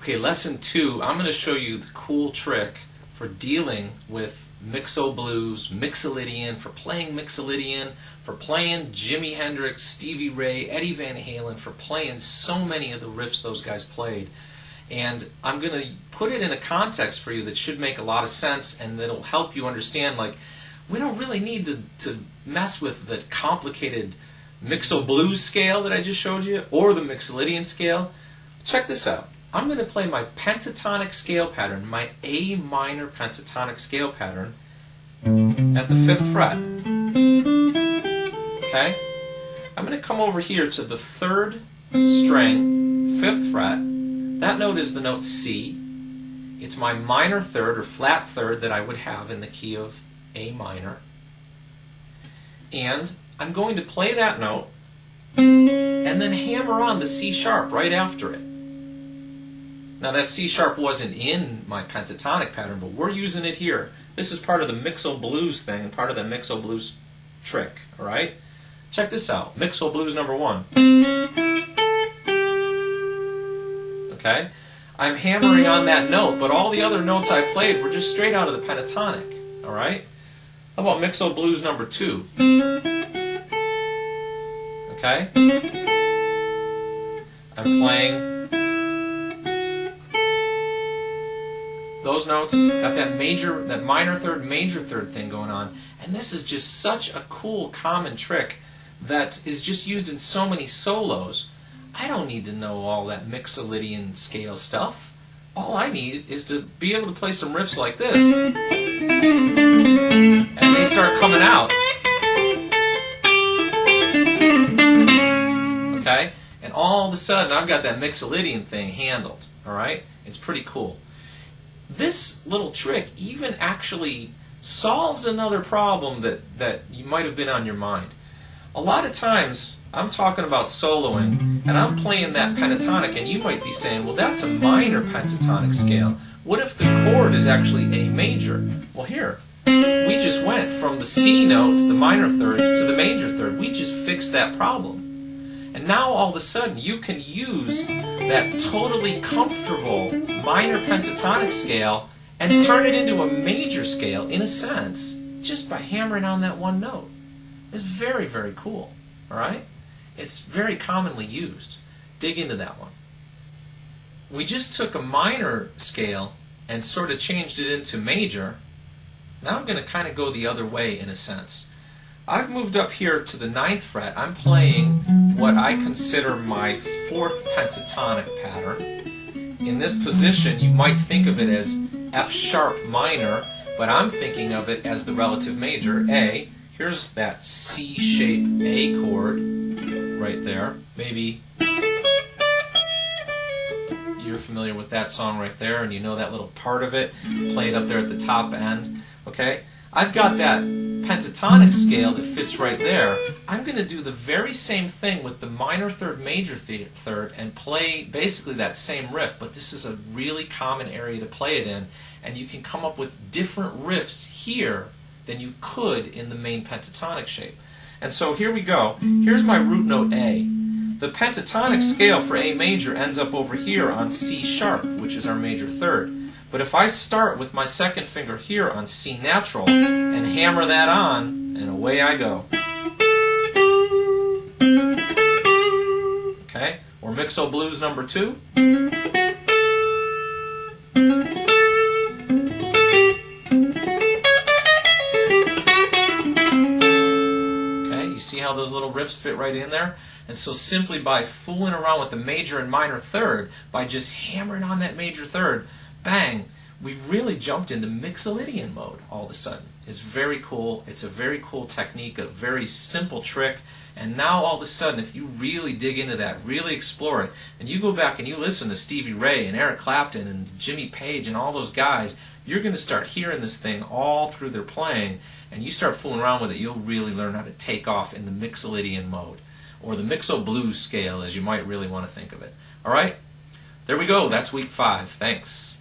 Okay, lesson 2, I'm going to show you the cool trick for dealing with mixo blues, Mixolydian, for playing Mixolydian, for playing Jimi Hendrix, Stevie Ray, Eddie Van Halen, for playing so many of the riffs those guys played. And I'm going to put it in a context for you that should make a lot of sense and that'll help you understand, like, we don't really need to mess with the complicated mixo blues scale that I just showed you or the Mixolydian scale. Check this out. I'm going to play my pentatonic scale pattern, my A minor pentatonic scale pattern at the 5th fret. Okay? I'm going to come over here to the 3rd string, 5th fret. That note is the note C. It's my minor third or flat third that I would have in the key of A minor. And I'm going to play that note and then hammer on the C sharp right after it. Now that C sharp wasn't in my pentatonic pattern, but we're using it here. This is part of the mixo blues thing, part of the mixo blues trick, alright? Check this out. Mixo blues number 1. Okay? I'm hammering on that note, but all the other notes I played were just straight out of the pentatonic, alright? How about mixo blues number 2? Okay? I'm playing those notes, got that minor third, major third thing going on, and this is just such a cool common trick that is just used in so many solos. I don't need to know all that Mixolydian scale stuff. All I need is to be able to play some riffs like this, and they start coming out. Okay? And all of a sudden I've got that Mixolydian thing handled. Alright? It's pretty cool. This little trick even actually solves another problem that you might have been on your mind. A lot of times I'm talking about soloing and I'm playing that pentatonic and you might be saying, well, that's a minor pentatonic scale. What if the chord is actually A major? Well, here, we just went from the C note, the minor third, to the major third. We just fixed that problem. And now all of a sudden you can use that totally comfortable minor pentatonic scale and turn it into a major scale, in a sense, just by hammering on that one note. It's very, very cool. Alright? It's very commonly used. Dig into that one. We just took a minor scale and sort of changed it into major. Now I'm going to kind of go the other way, in a sense. I've moved up here to the 9th fret. I'm playing what I consider my 4th pentatonic pattern. In this position, you might think of it as F sharp minor, but I'm thinking of it as the relative major, A. Here's that C-shaped A chord right there. Maybe you're familiar with that song right there, and you know that little part of it played up there at the top end. Okay? I've got that pentatonic scale that fits right there. I'm going to do the very same thing with the minor third, major third, and play basically that same riff, but this is a really common area to play it in, and you can come up with different riffs here than you could in the main pentatonic shape. And so here we go. Here's my root note A. The pentatonic scale for A major ends up over here on C sharp, which is our major third. But if I start with my second finger here on C natural and hammer that on, and away I go. Okay? Or mixo blues number 2. Okay, you see how those little riffs fit right in there? And so simply by fooling around with the major and minor third, by just hammering on that major third, bang, we've really jumped into Mixolydian mode all of a sudden. It's very cool. It's a very cool technique, a very simple trick. And now all of a sudden, if you really dig into that, really explore it, and you go back and you listen to Stevie Ray and Eric Clapton and Jimmy Page and all those guys, you're going to start hearing this thing all through their playing, and you start fooling around with it, you'll really learn how to take off in the Mixolydian mode, or the mixo blues scale, as you might really want to think of it. All right? There we go. That's week 5. Thanks.